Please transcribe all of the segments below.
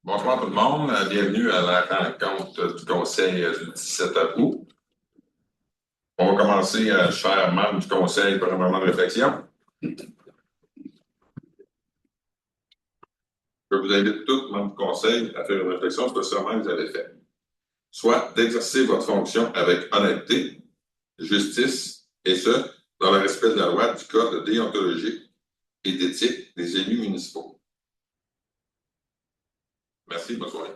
Bonsoir tout le monde, bienvenue à la rencontre du Conseil du 17 août. On va commencer, chers membres du Conseil, par un moment de réflexion. Je vous invite tous, membres du Conseil, à faire une réflexion sur le serment que vous avez fait. Soit d'exercer votre fonction avec honnêteté, justice, et ce, dans le respect de la loi du code déontologique et d'éthique des élus municipaux. Merci, bonne soirée.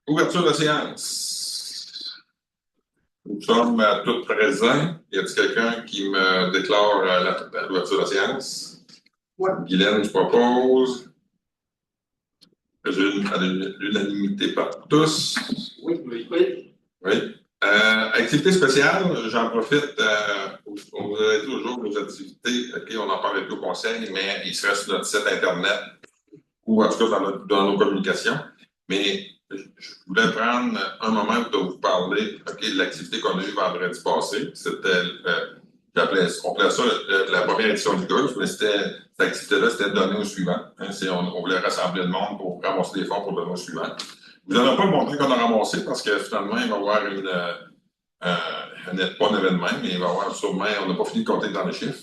Ouverture de séance. Nous sommes tous présents. Y a-t-il quelqu'un qui me déclare l'ouverture de la séance? Oui. Guylaine, je propose. À l'unanimité par tous. Oui. Oui. Activité spéciale, j'en profite. On vous a dit aujourd'hui nos activités. OK, on en parle avec le conseil, mais il sera sur notre site Internet ou en tout cas dans nos communications. Mais je voulais prendre un moment pour vous parler de l'activité qu'on a eue vendredi passé. C'était, on appelait ça la première édition du golf, mais cette activité-là, c'était donner au suivant. On voulait rassembler le monde pour ramasser des fonds pour donner au suivant. Vous n'en avez pas le montant qu'on a ramassé parce que finalement, il va y avoir pas un événement, mais il va y avoir sûrement, on n'a pas fini de compter dans les chiffres.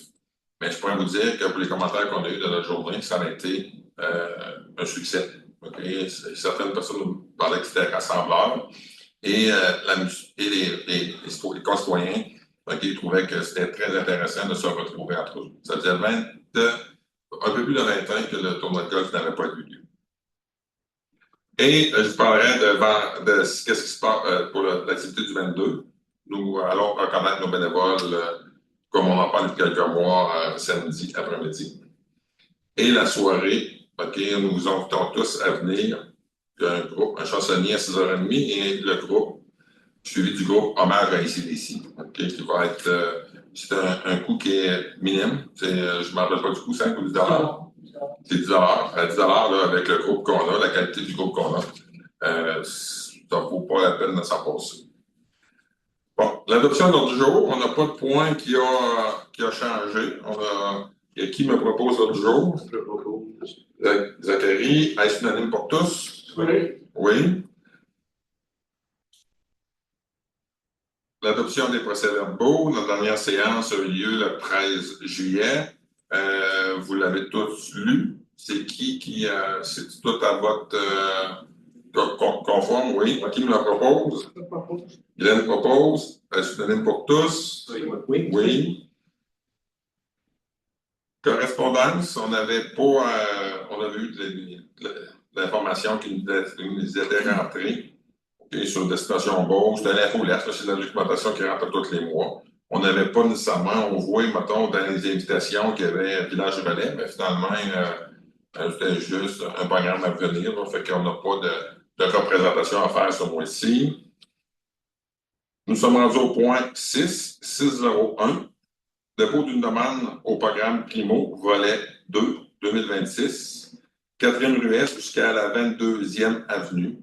Mais je pourrais vous dire que pour les commentaires qu'on a eus de notre journée, ça a été un succès. Okay? Certaines personnes nous parlaient que c'était rassembleur et les concitoyens trouvaient que c'était très intéressant de se retrouver entre eux. Ça faisait un peu plus de 20 ans que le tournoi de golf n'avait pas eu lieu. Et je parlerai de ce qui se passe pour l'activité du 22. Nous allons reconnaître nos bénévoles comme on en parle depuis quelques mois samedi après-midi. Et la soirée, nous vous invitons tous à venir. Il y a un chansonnier à 6h30 et le groupe, suivi du groupe Hommage à ACDC, qui va être... c'est un coût qui est minime. Je ne m'en rappelle pas du coup, 5 ou 10 $. C'est 10 $. À 10 $ là, avec le groupe qu'on a, la qualité du groupe qu'on a, ça ne vaut pas la peine de s'en passer. Bon, l'adoption de l'ordre du jour, on n'a pas de point qui a changé. Qui me propose l'ordre du jour? Je propose. Zachary, est-ce unanime pour tous? Oui. Oui. L'adoption des procès-verbaux. Notre dernière séance a eu lieu le 13 juillet. Vous l'avez tous lu. C'est c'est tout à vote conforme, oui. Qui me la propose? Je propose. Guylaine propose. Est-ce unanime pour tous? Oui. Oui. Correspondance, on avait eu de l'information qui nous était rentrée sur Destination Beauce. C'était l'infolettre, c'est la documentation qui rentre tous les mois. On n'avait pas nécessairement, on voit, mettons, dans les invitations qu'il y avait Village Relais, mais finalement, c'était juste un programme à venir, donc fait qu'on n'a pas de représentation à faire ce mois-ci. Nous sommes rendus au point 601. Dépôt d'une demande au programme Primo, volet 2, 2026, 4e rue Est jusqu'à la 22e avenue.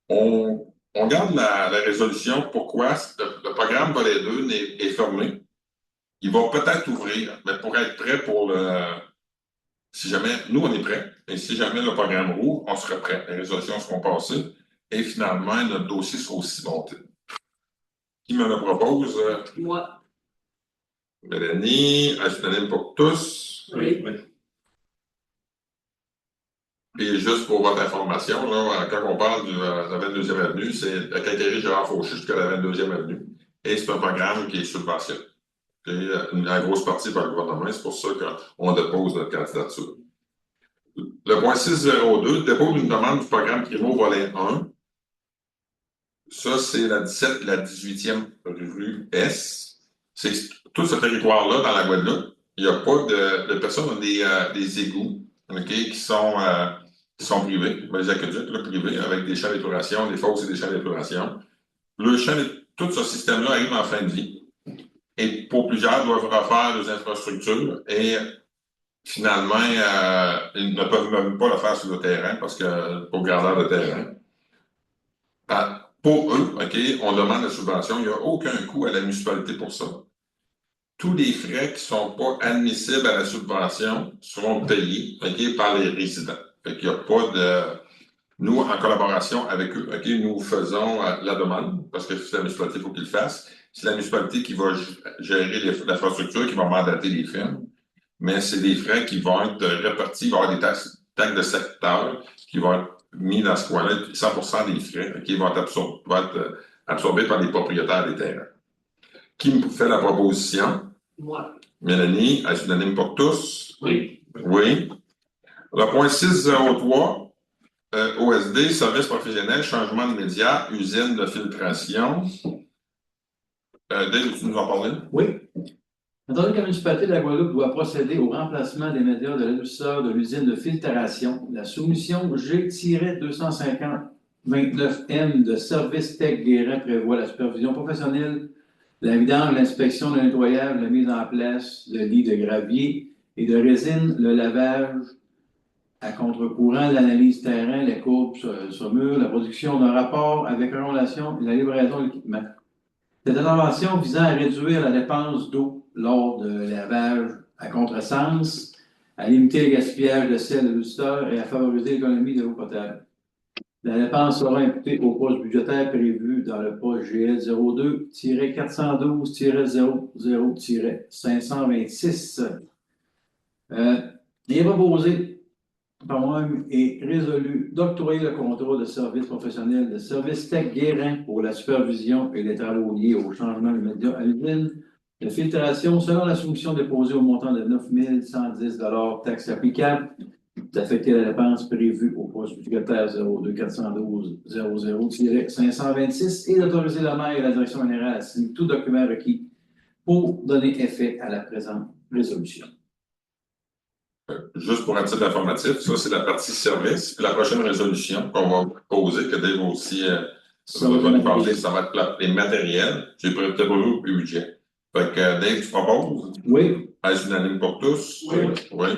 On garde la résolution. Pourquoi? Le programme volet 2 est fermé. Il va peut-être ouvrir, mais pour être prêt pour si jamais, nous, on est prêts, et si jamais le programme rouvre, on sera prêt. Les résolutions seront passées, et finalement, notre dossier sera aussi monté. Qui me le propose? Moi. Mélanie, unanime pour tous. Oui. Et juste pour votre information, là, quand on parle de la 22e avenue, c'est la quincaillerie Gérard Fauché jusqu'à la 22e avenue. Et c'est un programme qui est subventionné. La grosse partie par le gouvernement, c'est pour ça qu'on dépose notre candidature. Le point 602, dépôt d'une demande du programme Primo volet 1. Ça, c'est la 17 et la 18e rue S. C'est tout ce territoire-là dans la Guadeloupe. Il n'y a pas de personnes qui ont des égouts qui sont privés, les aqueducs privés, avec des champs d'épuration, des fosses et des champs d'épuration. Tout ce système-là arrive en fin de vie. Et pour plusieurs, doivent refaire des infrastructures et finalement, ils ne peuvent même pas le faire sur le terrain parce que pour garder le terrain. Pour eux, on demande la subvention. Il n'y a aucun coût à la municipalité pour ça. tous les frais qui ne sont pas admissibles à la subvention seront payés, OK, par les résidents. Fait qu'il n'y a pas de... Nous, en collaboration avec eux, OK, nous faisons la demande, parce que c'est la municipalité, il faut qu'ils le fassent. C'est la municipalité qui va gérer l'infrastructure, qui va mandater les firmes. Mais c'est des frais qui vont être répartis, il va y avoir des taxes de secteur qui vont être mis dans ce coin-là, 100% des frais, qui vont être absorbés par les propriétaires des terrains. Qui me fait la proposition? Moi. Mélanie, est-ce unanime pour tous? Oui. Oui. Le point 603, OSD, service professionnel, changement de médias, usine de filtration. Dave, tu nous en parler? Oui. Étant donné que la municipalité de la Guadeloupe doit procéder au remplacement des médias de l'adoucisseur de l'usine de filtration, la soumission G-250-29M de Service Tech Guérin prévoit la supervision professionnelle, la vidange, l'inspection, le nettoyage, la mise en place de lits de gravier et de résine, le lavage à contre-courant, l'analyse terrain, les courbes sur mur, la production d'un rapport avec relation et la livraison de l'équipement. Cette intervention visant à réduire la dépense d'eau lors de lavage à contresens, à limiter le gaspillage de sel de l'adoucisseur et à favoriser l'économie de l'eau potable. La dépense sera imputée au poste budgétaire prévu dans le poste GL 02-412-00-526. Il est proposé par moi-même et résolu d'octroyer le contrat de service professionnel de Service Tech Guérin pour la supervision et les travaux liés au changement de médias à l'usine de filtration selon la soumission déposée au montant de 9 110 taxes applicables, d'affecter la dépense prévue au poste budgétaire 02-412-00-526 et d'autoriser le maire et la direction générale à signer tout document requis pour donner effet à la présente résolution. Juste pour un titre informatif, ça c'est la partie service. Puis la prochaine résolution qu'on va poser, que Dave aussi ça va être les matériels. J'ai peut-être pas au budget. Fait que Dave, tu proposes? Oui. Est-ce unanime pour tous? Oui.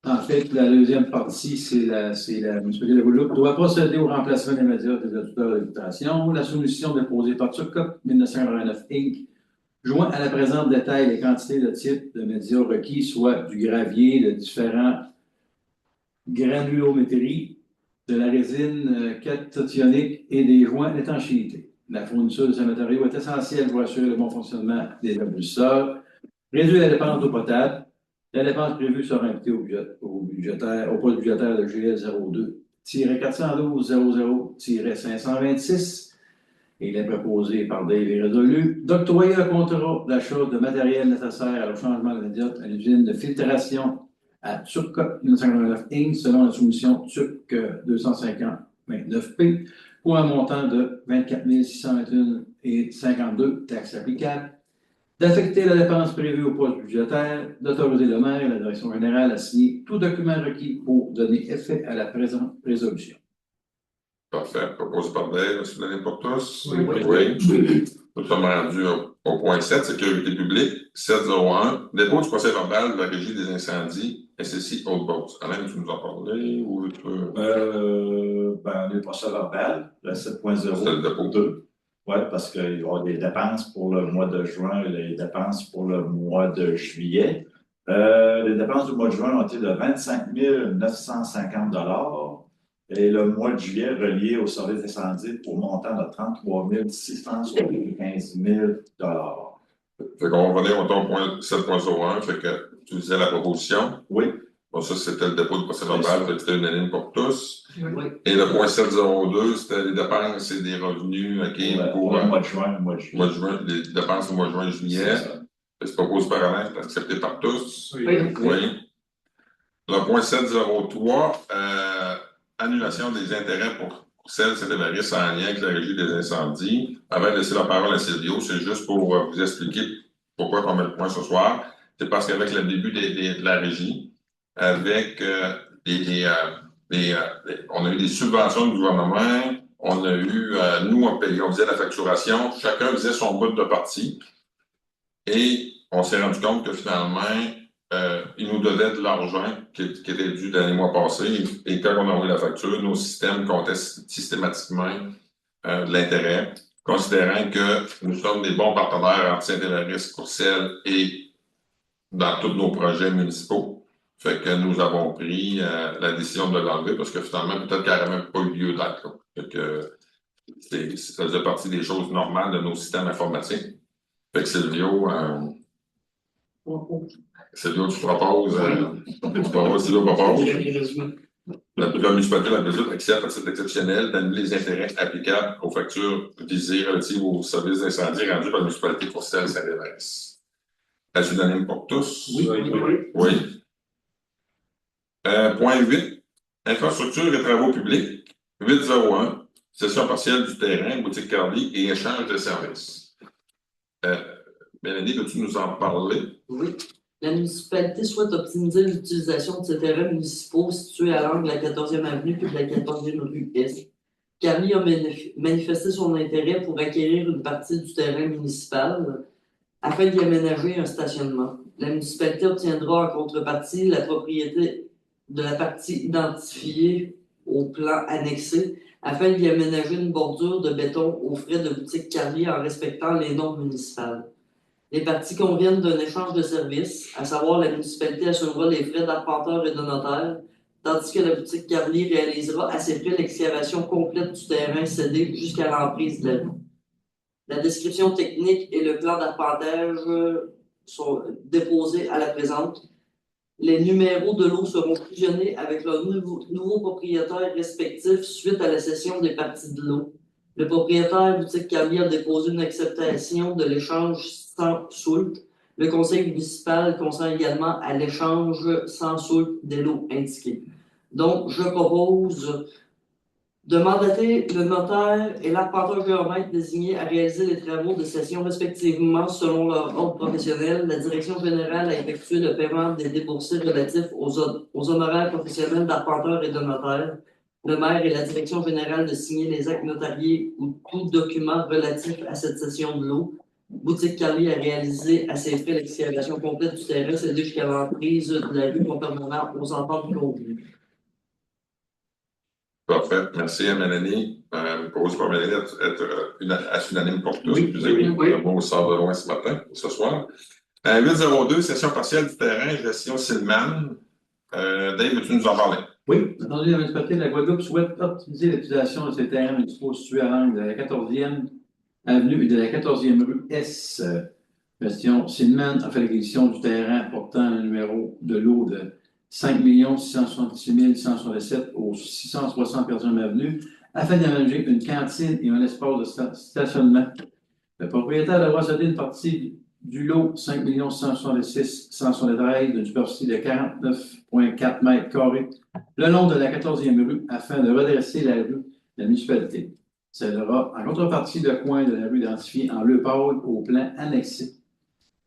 En fait, la deuxième partie, c'est la municipalité de Guadeloupe doit procéder au remplacement des médias des auditeurs de filtration. La solution déposée par Turcop 1989 Inc. joint à la présente détail les quantités de types de médias requis, soit du gravier, de différents granulométries, de la résine cationique et des joints d'étanchéité. La fourniture de ces matériaux est essentielle pour assurer le bon fonctionnement des adoucisseurs, réduire la dépense d'eau potable. La dépense prévue sera imputée au poste budgétaire de GL 02-412-00-526 et il est proposé par Dave et résolu d'octroyer le contrat d'achat de matériel nécessaire au changement de médias à l'usine de filtration à Turcop 1989 Inc. selon la soumission TURC 250-29P pour un montant de 24 621,52 taxes applicables, d'affecter la dépense prévue au poste budgétaire, d'autoriser le maire et la direction générale à signer tout document requis pour donner effet à la présente résolution. Parfait. Proposé par Dave, est-ce unanime pour tous? Oui. Nous sommes rendus au point 7, sécurité publique, 701, dépôt du procès verbal de la régie des incendies, SSI Haute-Beauce. Alain, tu nous en parlais ou tu peux... Le procès verbal, le 7.0. C'est le dépôt 2. Oui, parce qu'il va y avoir des dépenses pour le mois de juin et les dépenses pour le mois de juillet. Les dépenses du mois de juin ont été de 25 950 et le mois de juillet relié au service d'incendie pour montant de 33 675 000 Fait qu'on va revenir au point 7.01, fait que tu disais la proposition. Oui. Bon, ça, c'était le dépôt de procès verbal, fait que c'était unanime pour tous. Oui. Et le point 702, c'était les dépenses et des revenus, pour le mois de juin, les dépenses du mois de juin et juillet. C'est proposé par Alain, c'est accepté par tous. Oui. Le point 703, annulation des intérêts pour celles et risques en lien avec la régie des incendies. Avant de laisser la parole à Silvio, c'est juste pour vous expliquer pourquoi on met le point ce soir. C'est parce qu'avec le début de la régie, avec on a eu des subventions du gouvernement, on a eu, nous, on faisait la facturation, chacun faisait son bout de partie, et on s'est rendu compte que finalement, il nous donnait de l'argent qui était dû dans les mois passés, et quand on a envoyé la facture, nos systèmes comptaient systématiquement de l'intérêt. considérant que nous sommes des bons partenaires entre Saint-Élaris, Courcelles et dans tous nos projets municipaux. Fait que nous avons pris la décision de l'enlever parce que finalement, peut-être qu'elle n'aurait même pas eu lieu d'être là. Fait que ça faisait partie des choses normales de nos systèmes informatiques. Fait que Silvio, tu proposes, Silvio propose. La municipalité de la Belgique accepte à titre exceptionnel d'annuler les intérêts applicables aux factures visées relatives aux services d'incendie rendus par la municipalité pour Saint-Élaris. Est-ce unanime pour tous? Oui. Point 8. Infrastructure et travaux publics. 801. Cession partielle du terrain, boutique Carly et échange de services. Mélanie, peux-tu nous en parler? Oui. La municipalité souhaite optimiser l'utilisation de ces terrains municipaux situés à l'angle de la 14e avenue et de la 14e rue Est. Carly a manifesté son intérêt pour acquérir une partie du terrain municipal afin d'y aménager un stationnement. La municipalité obtiendra en contrepartie la propriété de la partie identifiée au plan annexé afin d'y aménager une bordure de béton aux frais de boutique Carly en respectant les normes municipales. Les parties conviennent d'un échange de services, à savoir la municipalité assurera les frais d'arpenteur et de notaire, tandis que la boutique Carly réalisera à ses frais l'excavation complète du terrain cédé jusqu'à l'emprise de la rue. La description technique et le plan d'arpentage sont déposés à la présente. Les numéros de lot seront fusionnés avec leurs nouveaux propriétaires respectifs suite à la cession des parties de l'eau. Le propriétaire boutique Carly a déposé une acceptation de l'échange sans soult. Le conseil municipal consent également à l'échange sans soult des lots indiqués. Donc, je propose de mandater le notaire et l'arpenteur géomètre désignés à réaliser les travaux de cession respectivement selon leur ordre professionnel. La direction générale a effectué le paiement des déboursés relatifs aux honoraires professionnels d'arpenteur et de notaire. Le maire et la direction générale de signer les actes notariés ou tout document relatif à cette cession de l'eau. Boutique Carly a réalisé à ses frais l'excavation complète du terrain cédé jusqu'à l'emprise de la rue conformément aux ententes convenues. Parfait. Merci à Mélanie. Pose pour Mélanie être unanime pour tous. Oui. Le mot sort de loin ce matin, ce soir. 802, session partielle du terrain, gestion Silman. Dave, veux-tu nous en parler? Oui, entendu, la municipalité de la Guadeloupe souhaite optimiser l'utilisation de ces terrains municipaux situés à l'angle de la 14e avenue et de la 14e rue S. Gestion Silman a fait l'acquisition du terrain portant un numéro de lot de 5 666 167 au 674e avenue afin d'aménager une cantine et un espace de stationnement. Le propriétaire devra céder une partie du lot 5 166 173 d'une superficie de 49,4 mètres carrés le long de la 14e rue afin de redresser la rue de la municipalité. Cédera en contrepartie le coin de la rue identifié en lieu pâle au plan annexé.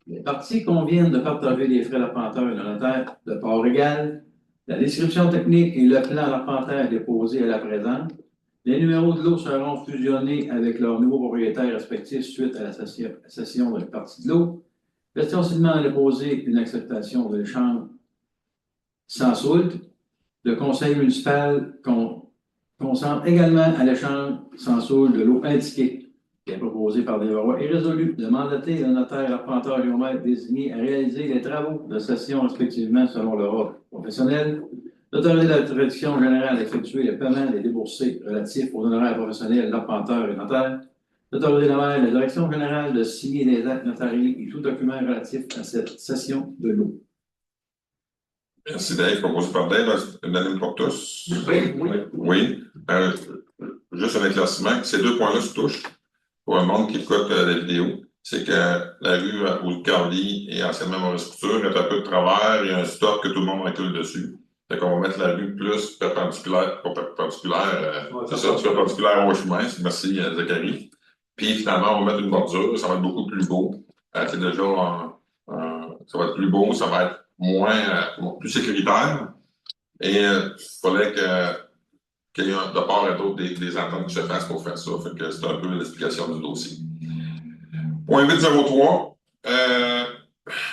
Les parties conviennent de partager les frais d'arpenteur et de notaire de part égale. La description technique et le plan d'arpenteur déposé à la présente. Les numéros de lot seront fusionnés avec leurs nouveaux propriétaires respectifs suite à la cession de la partie de l'eau. Gestion Silman a déposé une acceptation de l'échange sans soult. Le conseil municipal consent également à l'échange sans soult de l'eau indiquée qui est proposé par des voix et résolu de mandater le notaire arpenteur géomètre désigné à réaliser les travaux de cession respectivement selon leur ordre professionnel. D'autoriser la direction générale d'effectuer le paiement des déboursés relatifs aux honoraires professionnels d'arpenteur et notaire. D'autoriser la direction générale de signer les actes notariés et tout document relatif à cette cession de l'eau. Merci Dave. Proposé par Dave, unanime pour tous. Oui. Juste un éclaircissement. Ces deux points-là se touchent. Pour un monde qui écoute la vidéo, c'est que la rue où Carly et anciennement Maurice Couture est un peu de travers, il y a un stop que tout le monde recule dessus. Fait qu'on va mettre la rue plus perpendiculaire, c'est ça, perpendiculaire au chemin, merci Zachary. Puis finalement, on va mettre une bordure, ça va être beaucoup plus beau. C'est déjà, ça va être plus beau, ça va être plus sécuritaire. Et il fallait qu'il y ait de part et d'autre des ententes qui se fassent pour faire ça. Fait que c'est un peu l'explication du dossier. Point 803.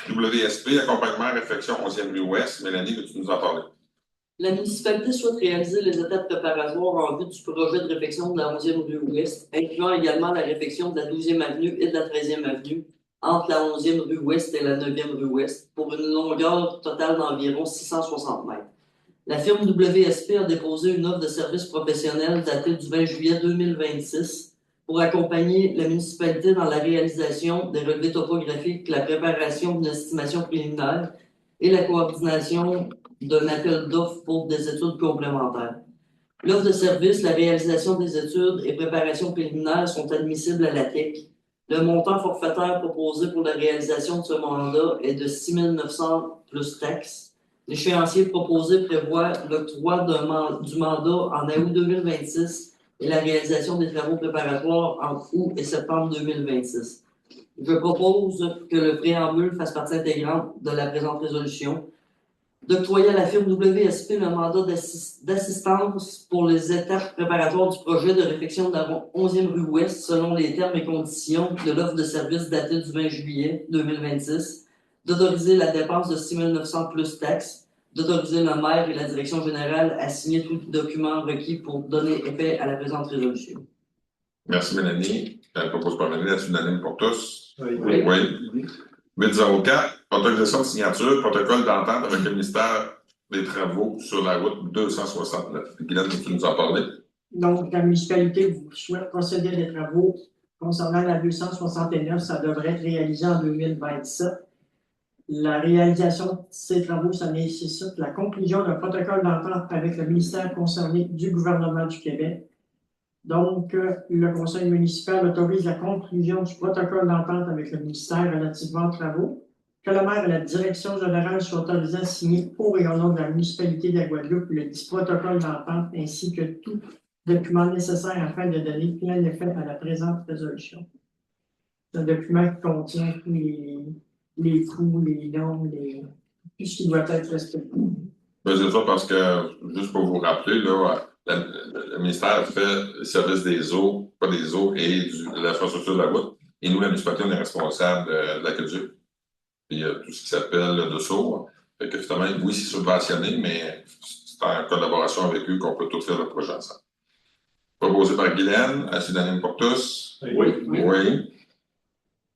WSP, accompagnement, réflexion 11e rue Ouest. Mélanie, veux-tu nous en parler? La municipalité souhaite réaliser les étapes préparatoires en vue du projet de réfection de la 11e rue Ouest, incluant également la réfection de la 12e avenue et de la 13e avenue, entre la 11e rue Ouest et la 9e rue Ouest, pour une longueur totale d'environ 660 mètres. La firme WSP a déposé une offre de service professionnel datée du 20 juillet 2026 pour accompagner la municipalité dans la réalisation des relevés topographiques, la préparation d'une estimation préliminaire et la coordination d'un appel d'offres pour des études complémentaires. L'offre de service, la réalisation des études et préparation préliminaire sont admissibles à la TEC. Le montant forfaitaire proposé pour la réalisation de ce mandat est de 6 900 plus taxes. L'échéancier proposé prévoit l'octroi du mandat en août 2026 et la réalisation des travaux préparatoires entre août et septembre 2026. Je propose que le préambule fasse partie intégrante de la présente résolution. D'octroyer à la firme WSP le mandat d'assistance pour les étapes préparatoires du projet de réfection de la 11e rue Ouest selon les termes et conditions de l'offre de service datée du 20 juillet 2026, d'autoriser la dépense de 6 900 plus taxes, d'autoriser le maire et la direction générale à signer tous les documents requis pour donner effet à la présente résolution. Merci, Mélanie. Elle propose par Mélanie, est unanime pour tous? Oui. 804, autorisation de signature, protocole d'entente avec le ministère des Travaux sur la route 269. Guylaine, tu nous en parler? Donc, la municipalité souhaite procéder à des travaux concernant la 269. Ça devrait être réalisé en 2027. La réalisation de ces travaux, ça nécessite la conclusion d'un protocole d'entente avec le ministère concerné du gouvernement du Québec. Donc, le conseil municipal autorise la conclusion du protocole d'entente avec le ministère relativement aux travaux, que le maire et la direction générale soient autorisés à signer pour et au nom de la municipalité de la Guadeloupe le dit protocole d'entente ainsi que tout document nécessaire afin de donner plein effet à la présente résolution. C'est un document qui contient tous les coûts, les noms, tout ce qui doit être respecté. C'est ça parce que, juste pour vous rappeler, là, le ministère fait le service des eaux, pas des eaux, et de l'infrastructure de la route. Et nous, la municipalité, on est responsable de l'aqueduc. Puis tout ce qui s'appelle le dessous. Fait que finalement, oui, c'est subventionné, mais c'est en collaboration avec eux qu'on peut tout faire le projet ensemble. Proposé par Guylaine, à unanime pour tous? Oui.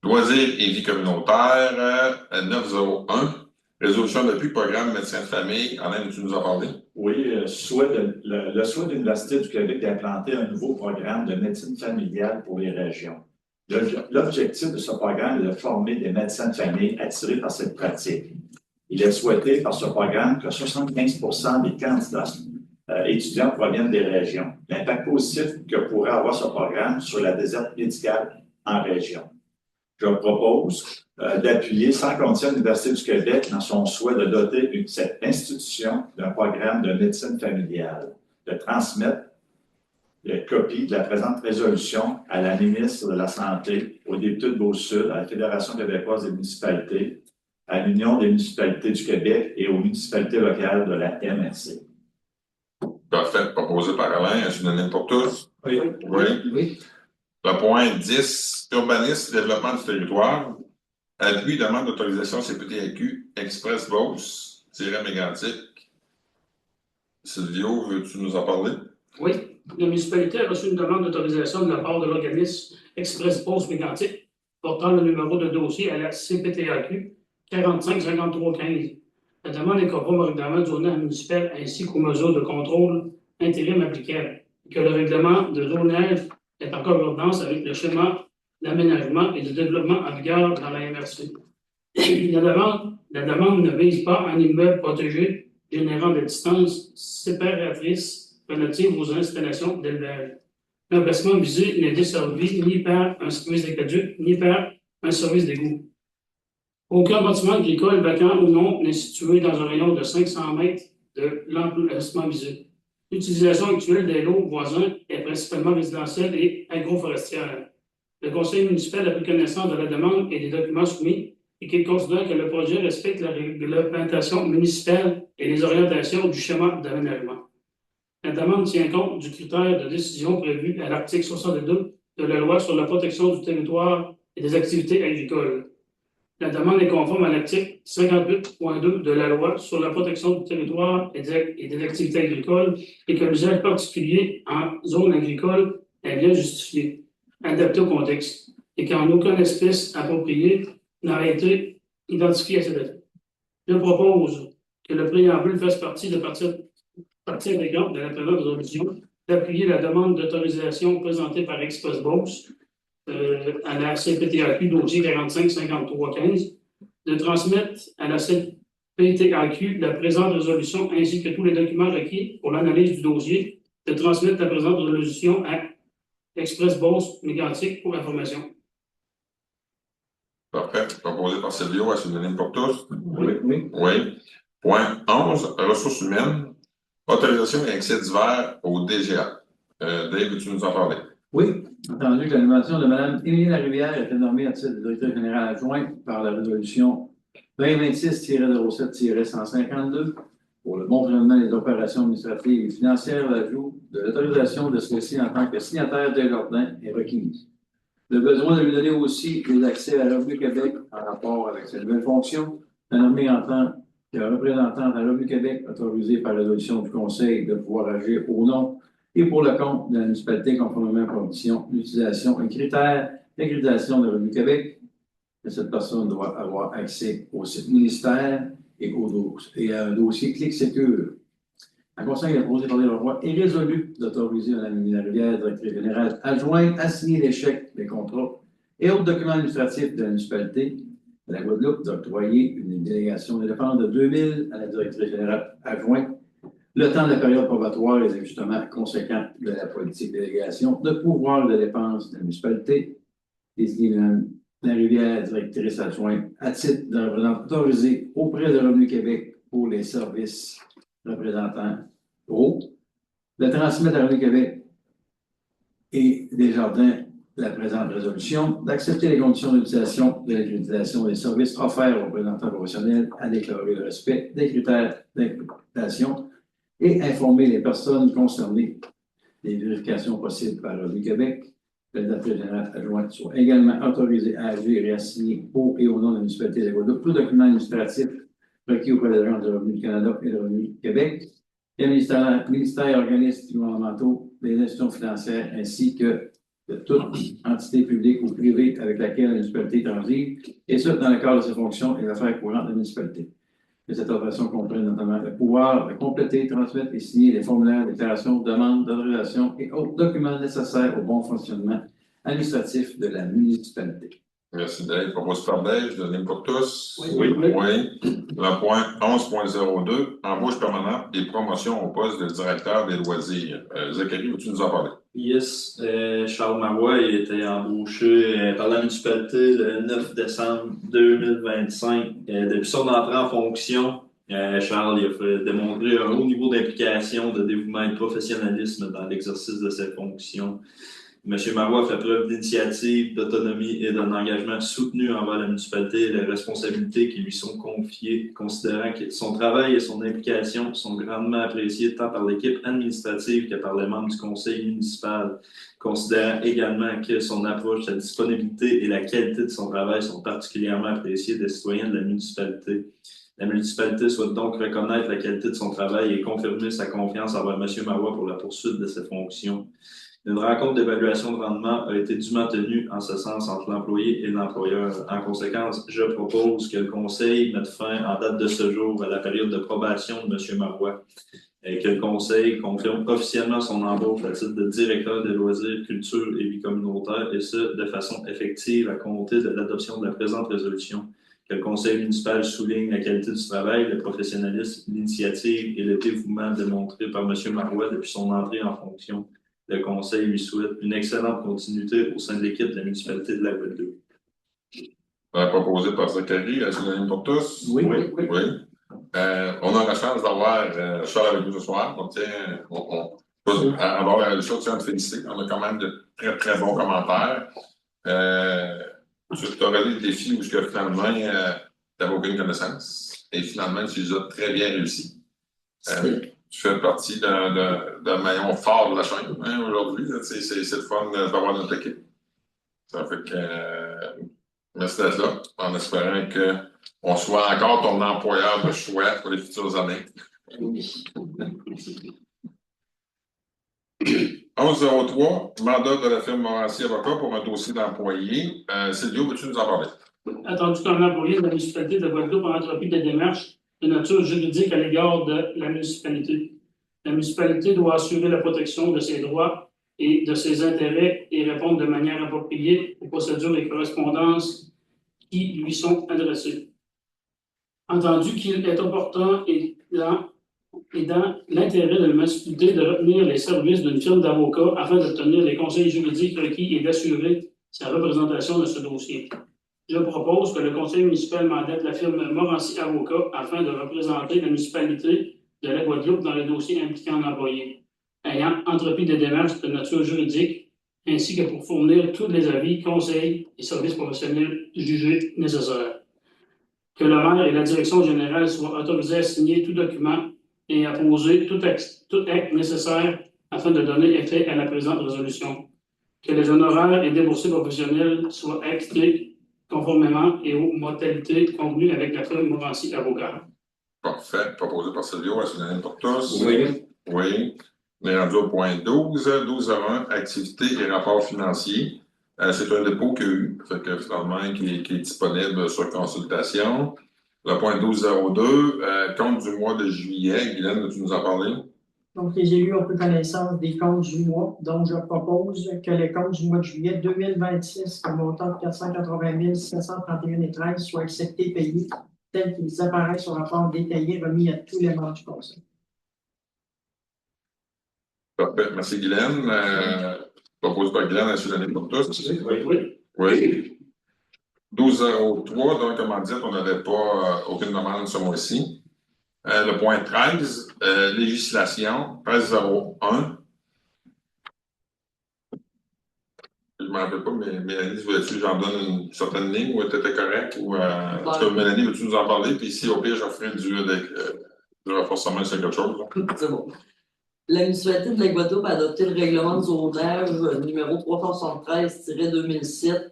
Loisirs et vie communautaire, 901. Résolution d'appui programme médecin de famille. Alain, tu nous en parlé? Oui, le souhait de l'Université du Québec d'implanter un nouveau programme de médecine familiale pour les régions. L'objectif de ce programme est de former des médecins de famille attirés par cette pratique. Il est souhaité par ce programme que 75% des candidats étudiants proviennent des régions. L'impact positif que pourrait avoir ce programme sur la desserte médicale en région. Je propose d'appuyer sans condition l'Université du Québec dans son souhait de doter cette institution d'un programme de médecine familiale, de transmettre les copies de la présente résolution à la ministre de la Santé, au député de Beau-Sud, à la Fédération québécoise des municipalités, à l'Union des municipalités du Québec et aux municipalités locales de la MRC. Parfait. Proposé par Alain, unanime pour tous? Oui. Le point 10, urbanisme, développement du territoire. Appui, demande d'autorisation CPTAQ, Express Beauce, Mégantic. Silvio, veux-tu nous en parler? Oui. La municipalité a reçu une demande d'autorisation de la part de l'organisme Express Beauce Mégantic, portant le numéro de dossier à la CPTAQ 45-53-15. La demande est conforme au règlement du zonage municipal ainsi qu'aux mesures de contrôle intérim applicables, que le règlement de zonage est en concordance avec le schéma d'aménagement et de développement en vigueur dans la MRC. La demande ne vise pas un immeuble protégé générant des distances séparatrices relatives aux installations d'élevage. L'emplacement visé n'est desservi ni par un service d'aqueduc, ni par un service d'égout. Aucun bâtiment agricole, vacant ou non, n'est situé dans un rayon de 500 mètres de l'emplacement visé. L'utilisation actuelle des lots voisins est principalement résidentielle et agroforestière. Le conseil municipal a pris connaissance de la demande et des documents soumis et qu'il considère que le projet respecte la réglementation municipale et les orientations du schéma d'aménagement. La demande tient compte du critère de décision prévu à l'article 62 de la loi sur la protection du territoire et des activités agricoles. La demande est conforme à l'article 58.2 de la loi sur la protection du territoire et des activités agricoles et que l'usage particulier en zone agricole est bien justifié, adapté au contexte, et qu'en aucune espèce appropriée n'a été identifiée à cet effet. Je propose que le préambule fasse partie intégrante de la présente résolution, d'appuyer la demande d'autorisation présentée par Express Beauce à la CPTAQ dossier 45-53-15, de transmettre à la CPTAQ la présente résolution ainsi que tous les documents requis pour l'analyse du dossier, de transmettre la présente résolution à Express Beauce Mégantic pour information. Parfait. Proposé par Silvio, est-ce unanime pour tous? Oui. Oui. Point 11, ressources humaines. Autorisation et accès divers au DGA. Dave, veux-tu nous en parler? Oui, entendu que la nomination de Mme Émilie Larivière est nommée à titre de directeur général adjoint par la résolution 2026-07-152 pour le bon fonctionnement des opérations administratives et financières. L'ajout de l'autorisation de celle-ci en tant que signataire des jardins est requis. Le besoin de lui donner aussi des accès à Revenu Québec en rapport avec cette nouvelle fonction, la nommée en tant que représentante à Revenu Québec autorisée par la résolution du Conseil de pouvoir agir au nom et pour le compte de la municipalité conformément aux conditions d'utilisation et critères d'accréditation de Revenu Québec. Et cette personne doit avoir accès au site ministère et à un dossier Clic Sécure. Un conseil imposé par les lois est résolu d'autoriser Mme Émilie Larivière, directrice générale adjointe, à signer les chèques, les contrats et autres documents administratifs de la municipalité de la Guadeloupe d'octroyer une délégation de dépenses de 2 000 à la directrice générale adjointe, le temps de la période probatoire et les ajustements conséquents de la politique de délégation de pouvoir de dépenses de la municipalité, désigner Mme Larivière, directrice adjointe, à titre de représentante autorisée auprès de Revenu Québec pour les services représentants pro, de transmettre à Revenu Québec et des jardins la présente résolution, d'accepter les conditions d'utilisation de l'accréditation des services offerts aux représentants professionnels à déclarer le respect des critères d'accréditation et informer les personnes concernées des vérifications possibles par Revenu Québec. Le directeur général adjoint soit également autorisé à agir et à signer pour et au nom de la municipalité de la Guadeloupe tout document administratif requis auprès de l'Agence de Revenu du Canada et de Revenu Québec, les ministères et organismes gouvernementaux, les institutions financières, ainsi que de toute entité publique ou privée avec laquelle la municipalité transige, et ce, dans le cadre de ses fonctions et affaires courantes de la municipalité. Et cette opération comprend notamment le pouvoir de compléter, transmettre et signer les formulaires, déclarations, demandes, d'autorisation et autres documents nécessaires au bon fonctionnement administratif de la municipalité. Merci Dave. Proposé par Dave, unanime pour tous? Oui. Le point 11.02, embauche permanente et promotion au poste de directeur des loisirs. Zachary, veux-tu nous en parler? Yes, Charles Marois il a été embauché par la municipalité le 9 décembre 2025. Depuis son entrée en fonction, Charles il a fait démontrer un haut niveau d'implication, de dévouement et de professionnalisme dans l'exercice de ses fonctions. M. Marois fait preuve d'initiative, d'autonomie et d'un engagement soutenu envers la municipalité et les responsabilités qui lui sont confiées, considérant que son travail et son implication sont grandement appréciés tant par l'équipe administrative que par les membres du conseil municipal, considérant également que son approche, sa disponibilité et la qualité de son travail sont particulièrement appréciés des citoyens de la municipalité. La municipalité souhaite donc reconnaître la qualité de son travail et confirmer sa confiance envers M. Marois pour la poursuite de ses fonctions. Une rencontre d'évaluation de rendement a été dûment tenue en ce sens entre l'employé et l'employeur. En conséquence, je propose que le Conseil mette fin en date de ce jour à la période de probation de M. Marois et que le Conseil confirme officiellement son embauche à titre de directeur des loisirs, culture et vie communautaire, et ce, de façon effective à compter de l'adoption de la présente résolution. Que le Conseil municipal souligne la qualité du travail, le professionnalisme, l'initiative et le dévouement démontré par M. Marois depuis son entrée en fonction. Le Conseil lui souhaite une excellente continuité au sein de l'équipe de la municipalité de la Guadeloupe. Proposé par Zachary, est-ce unanime pour tous? Oui. On a la chance d'avoir Charles avec nous ce soir. On tient, avant la résolution, je tiens à te féliciter. On a quand même de très, très bons commentaires. Tu as relevé le défi où finalement, tu n'avais aucune connaissance. Et finalement, tu les as très bien réussi. Tu fais partie d'un maillon fort de la chaîne aujourd'hui. C'est le fun d'avoir notre équipe. Ça fait que Merci d'être là, en espérant qu'on soit encore ton employeur de choix pour les futures années. 1103, mandat de la firme Morancy Avocat pour un dossier d'employé. Silvio, veux-tu nous en parler? Attendu comme employé de la municipalité de Guadeloupe en entrepris des démarches de nature juridique à l'égard de la municipalité. La municipalité doit assurer la protection de ses droits et de ses intérêts et répondre de manière appropriée aux procédures et correspondances qui lui sont adressées. Entendu qu'il est opportun et dans l'intérêt de la municipalité de retenir les services d'une firme d'avocats afin d'obtenir les conseils juridiques requis et d'assurer sa représentation de ce dossier. Je propose que le conseil municipal mandate la firme Morancy Avocat afin de représenter la municipalité de la Guadeloupe dans les dossiers impliquant un employé, ayant entrepris des démarches de nature juridique, ainsi que pour fournir tous les avis, conseils et services professionnels jugés nécessaires. Que le maire et la direction générale soient autorisés à signer tout document et à poser tout acte nécessaire afin de donner effet à la présente résolution. Que les honoraires et déboursés professionnels soient acquittés conformément et aux modalités convenues avec la firme Morancy Avocat. Parfait. Proposé par Silvio, est-ce unanime pour tous? Oui. Oui. On est rendu au point 12. 12.1, activités et rapports financiers. C'est un dépôt qu'il y a eu, fait que, finalement, qui est disponible sur consultation. Le point 12.02, compte du mois de juillet. Guylaine, veux-tu nous en parler? Donc, les élus ont pris connaissance des comptes du mois. Donc, je propose que les comptes du mois de juillet 2026, au montant de 480 731,13 soient acceptés et payés tels qu'ils apparaissent au rapport détaillé remis à tous les membres du conseil. Parfait. Merci, Guylaine. Proposé par Guylaine, est-ce unanime pour tous? Oui. Oui. 12.03, donc, comme on dit, on n'avait pas aucune demande ce mois-ci. Le point 13, législation, 13.01. Je ne me rappelle pas, mais Mélanie, veux-tu que j'en donne une certaine ligne ou tu étais correct? Ou, est-ce que Mélanie, veux-tu nous en parler? Puis si au pire, je ferai du renforcement sur quelque chose. C'est bon. La municipalité de la Guadeloupe a adopté le règlement de zonage numéro 373-2007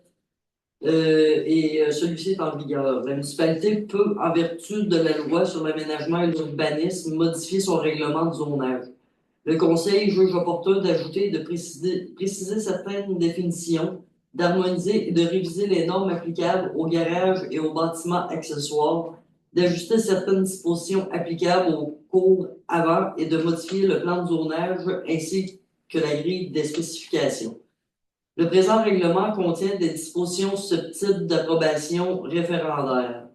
et celui-ci est en vigueur. La municipalité peut, en vertu de la loi sur l'aménagement et l'urbanisme, modifier son règlement de zonage. Le Conseil juge opportun d'ajouter et de préciser certaines définitions, d'harmoniser et de réviser les normes applicables aux garages et aux bâtiments accessoires, d'ajuster certaines dispositions applicables aux cours avant et de modifier le plan de zonage ainsi que la grille des spécifications. Le présent règlement contient des dispositions susceptibles d'approbation référendaire.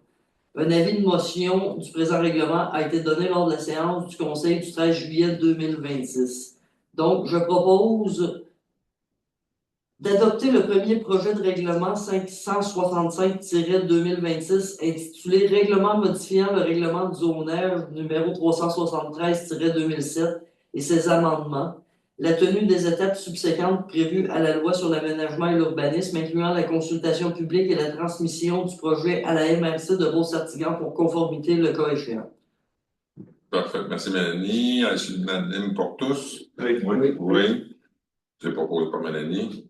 Un avis de motion du présent règlement a été donné lors de la séance du Conseil du 13 juillet 2026. Donc, je propose d'adopter le premier projet de règlement 565-2026 intitulé « Règlement modifiant le règlement du zonage numéro 373-2007 et ses amendements, la tenue des étapes subséquentes prévues à la loi sur l'aménagement et l'urbanisme, incluant la consultation publique et la transmission du projet à la MRC de Beauce-Sartigan pour conformité le cas échéant. » Parfait. Merci, Mélanie. Est-ce unanime pour tous? Oui. C'est proposé par Mélanie.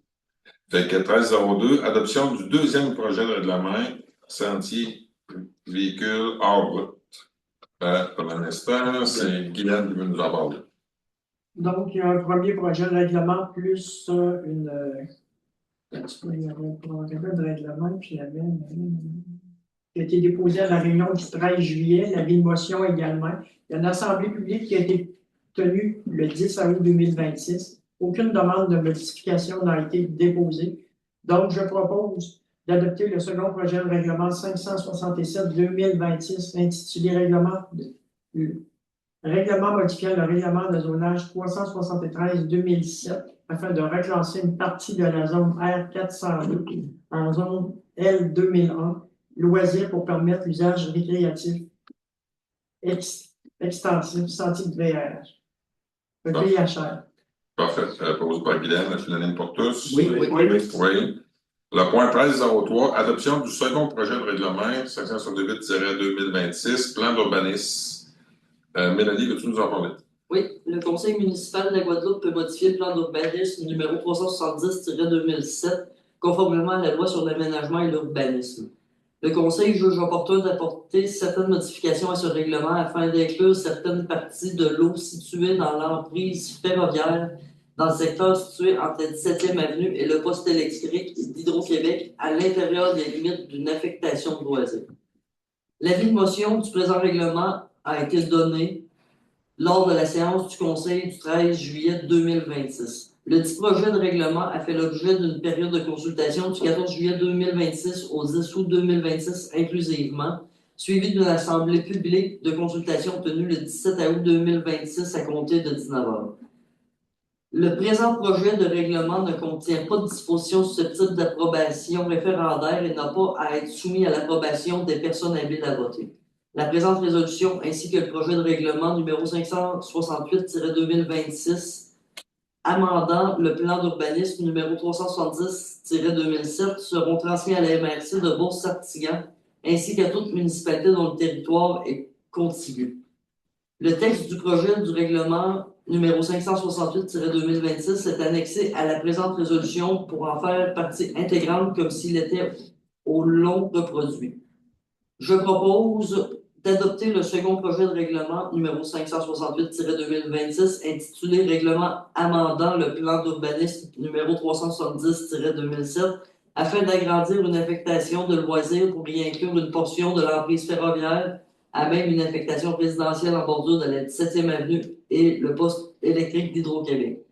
Fait que 13.02, adoption du deuxième projet de règlement, sentier véhicule hors route. Pour l'instant, c'est Guylaine qui veut nous en parler. Donc, il y a un premier projet de règlement plus une. Il y avait un projet de règlement, puis il y avait qui a été déposé à la réunion du 13 juillet, l'avis de motion également. Il y a une assemblée publique qui a été tenue le 10 août 2026. Aucune demande de modification n'a été déposée. Donc, je propose d'adopter le second projet de règlement 567-2026 intitulé Règlement modifiant le règlement de zonage 373-2007 afin de reclasser une partie de la zone R402 en zone L2001, loisirs pour permettre l'usage récréatif extensif, sentier de VRH. Le VHR. Parfait. Proposé par Guylaine, est-ce unanime pour tous? Oui. Le point 13.03, adoption du second projet de règlement 568-2026, plan d'urbanisme. Mélanie, veux-tu nous en parler? Oui, le Conseil municipal de la Guadeloupe peut modifier le plan d'urbanisme numéro 370-2007 conformément à la loi sur l'aménagement et l'urbanisme. Le Conseil juge opportun d'apporter certaines modifications à ce règlement afin d'inclure certaines parties de l'eau situées dans l'emprise ferroviaire dans le secteur situé entre la 17e avenue et le poste électrique d'Hydro-Québec à l'intérieur des limites d'une affectation de loisirs. L'avis de motion du présent règlement a été donné lors de la séance du Conseil du 13 juillet 2026. Le dit projet de règlement a fait l'objet d'une période de consultation du 14 juillet 2026 au 10 août 2026 inclusivement, suivie d'une assemblée publique de consultation tenue le 17 août 2026 à compter de 19h. Le présent projet de règlement ne contient pas de dispositions susceptibles d'approbation référendaire et n'a pas à être soumis à l'approbation des personnes habiles à voter. La présente résolution ainsi que le projet de règlement numéro 568-2026 amendant le plan d'urbanisme numéro 370-2007 seront transmis à la MRC de Beauce-Sartiguan ainsi qu'à toute municipalité dont le territoire est contigu. Le texte du projet du règlement numéro 568-2026 est annexé à la présente résolution pour en faire partie intégrante comme s'il était au long reproduit. Je propose d'adopter le second projet de règlement numéro 568-2026 intitulé Règlement amendant le plan d'urbanisme numéro 370-2007 afin d'agrandir une affectation de loisirs pour y inclure une portion de l'emprise ferroviaire à même une affectation résidentielle en bordure de la 17e avenue et le poste électrique d'Hydro-Québec.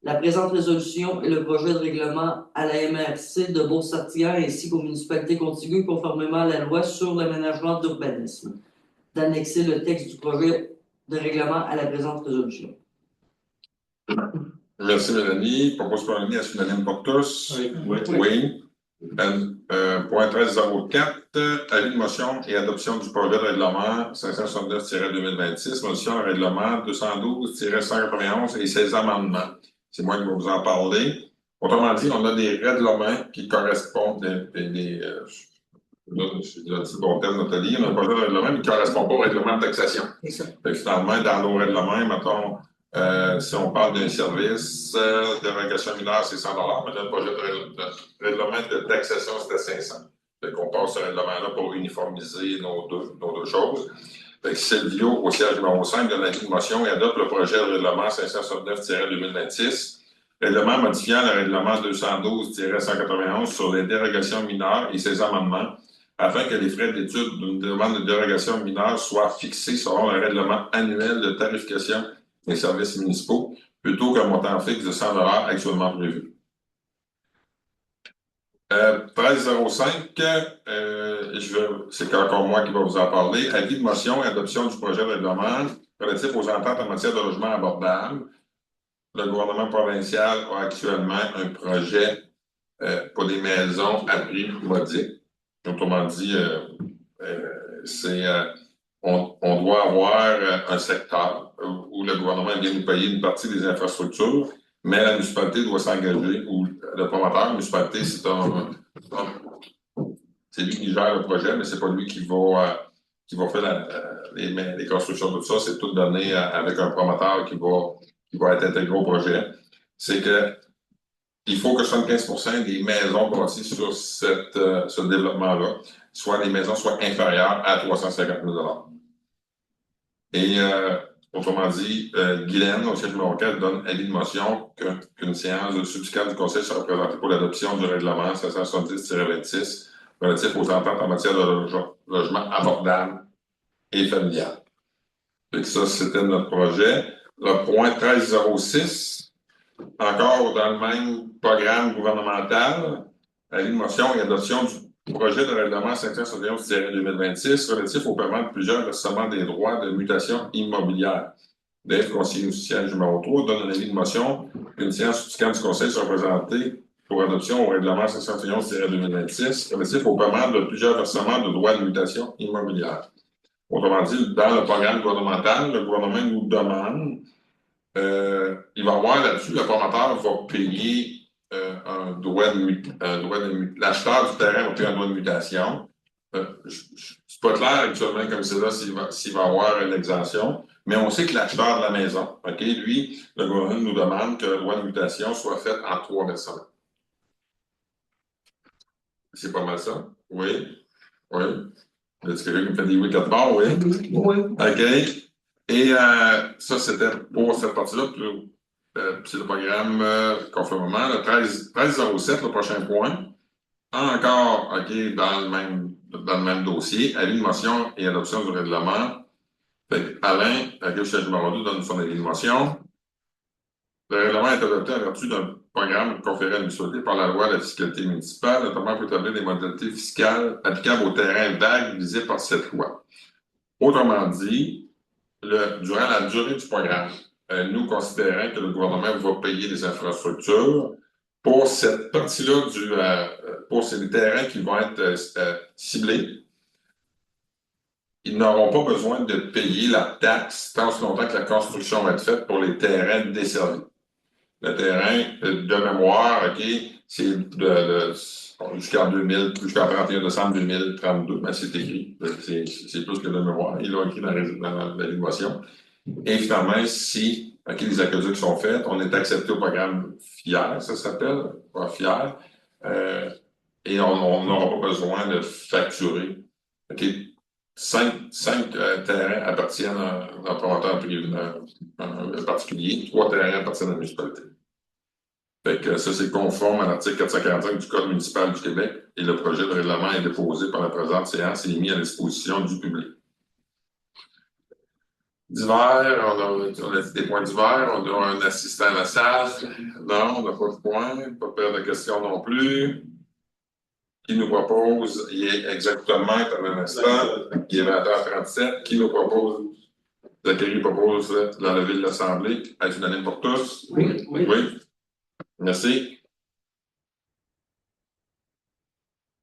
La présente résolution et le projet de règlement à la MRC de Beauce-Sartiguan ainsi qu'aux municipalités contiguës conformément à la loi sur l'aménagement d'urbanisme, d'annexer le texte du projet de règlement à la présente résolution. Merci, Mélanie. Propose par Mélanie, est-ce unanime pour tous? Oui. Point 13.04, avis de motion et adoption du projet de règlement 569-2026, motion de règlement 212-191 et ses amendements. C'est moi qui vais vous en parler. Autrement dit, on a des règlements qui correspondent, je dis le bon terme, Nathalie, on a un projet de règlement qui ne correspond pas au règlement de taxation. Finalement, dans nos règlements, mettons, si on parle d'un service de régulation mineure, c'est 100 mais dans le projet de règlement de taxation, c'était 500. Fait qu'on passe ce règlement-là pour uniformiser nos deux choses. Fait que Silvio, au siège numéro 5, donne l'avis de motion et adopte le projet de règlement 569-2026, règlement modifiant le règlement 212-191 sur les dérogations mineures et ses amendements, afin que les frais d'étude d'une demande de dérogation mineure soient fixés selon le règlement annuel de tarification des services municipaux, plutôt qu'un montant fixe de 100 $ actuellement prévu. 13.05, c'est encore moi qui vais vous en parler. Avis de motion et adoption du projet de règlement relatif aux ententes en matière de logement abordable. Le gouvernement provincial a actuellement un projet pour des maisons à prix modique. Autrement dit, on doit avoir un secteur où le gouvernement vient nous payer une partie des infrastructures, mais la municipalité doit s'engager, ou le promoteur, la municipalité, c'est lui qui gère le projet, mais c'est pas lui qui va faire les constructions de tout ça, c'est tout donné avec un promoteur qui va être intégré au projet. C'est que il faut que 75% des maisons bâties sur ce développement-là, les maisons soient inférieures à 350 000 $. Et autrement dit, Guylaine, au siège numéro 4, donne avis de motion qu'une séance de subscale du Conseil sera présentée pour l'adoption du règlement 570-26 relatif aux ententes en matière de logement abordable et familial. Et ça, c'était notre projet. Le point 13.06, encore dans le même programme gouvernemental, avis de motion et adoption du projet de règlement 571-2026 relatif au paiement de plusieurs versements des droits de mutation immobilière. Dave, conseiller au siège numéro 3, donne un avis de motion qu'une séance subséquente du Conseil sera présentée pour adoption au règlement 571-2026 relatif au paiement de plusieurs versements de droits de mutation immobilière. Autrement dit, dans le programme gouvernemental, le gouvernement nous demande, il va avoir là-dessus, le promoteur va payer un droit de l'acheteur du terrain va payer un droit de mutation. C'est pas clair actuellement comme c'est là s'il va avoir une exemption, mais on sait que l'acheteur de la maison, OK, lui, le gouvernement nous demande que le droit de mutation soit fait en 3 versements. C'est pas mal ça? Oui. Oui. Y a-t-il quelqu'un qui me fait des oui quatre bords? Oui. Oui. OK. Et ça, c'était pour cette partie-là. C'est le programme conformément. Le 1307, le prochain point. Encore, OK, dans le même dossier, avis de motion et adoption du règlement. Fait que Alain, le chef numéro 2, donne son avis de motion. Le règlement est adopté en vertu d'un programme conféré à l'administration par la loi de la fiscalité municipale, notamment pour établir des modalités fiscales applicables aux terrains vagues visés par cette loi. Autrement dit, durant la durée du programme, nous considérons que le gouvernement va payer des infrastructures pour cette partie-là pour ces terrains qui vont être ciblés. Ils n'auront pas besoin de payer la taxe tant aussi longtemps que la construction va être faite pour les terrains desservis. Le terrain de mémoire, OK, c'est jusqu'en 31 décembre 2032, ben c'est écrit. C'est plus que de mémoire. Ils l'ont écrit dans la motion. Et finalement, si les aqueducs sont faits, on est accepté au programme FIER, ça s'appelle, pas FIER, et on n'aura pas besoin de facturer. OK. 5 terrains appartiennent à un promoteur particulier, 3 terrains appartiennent à la municipalité. Fait que ça, c'est conforme à l'article 445 du Code municipal du Québec et le projet de règlement est déposé par la présente séance et est mis à disposition du public. Divers, on a des points divers, on a un assistant à la salle. Non, on n'a pas de points, pas de période de questions non plus. Qui nous propose, il est exactement comme un instant, il est 20h37, qui nous propose, Zachary propose l'enlever de l'Assemblée, est unanime pour tous? Oui. Oui. Merci.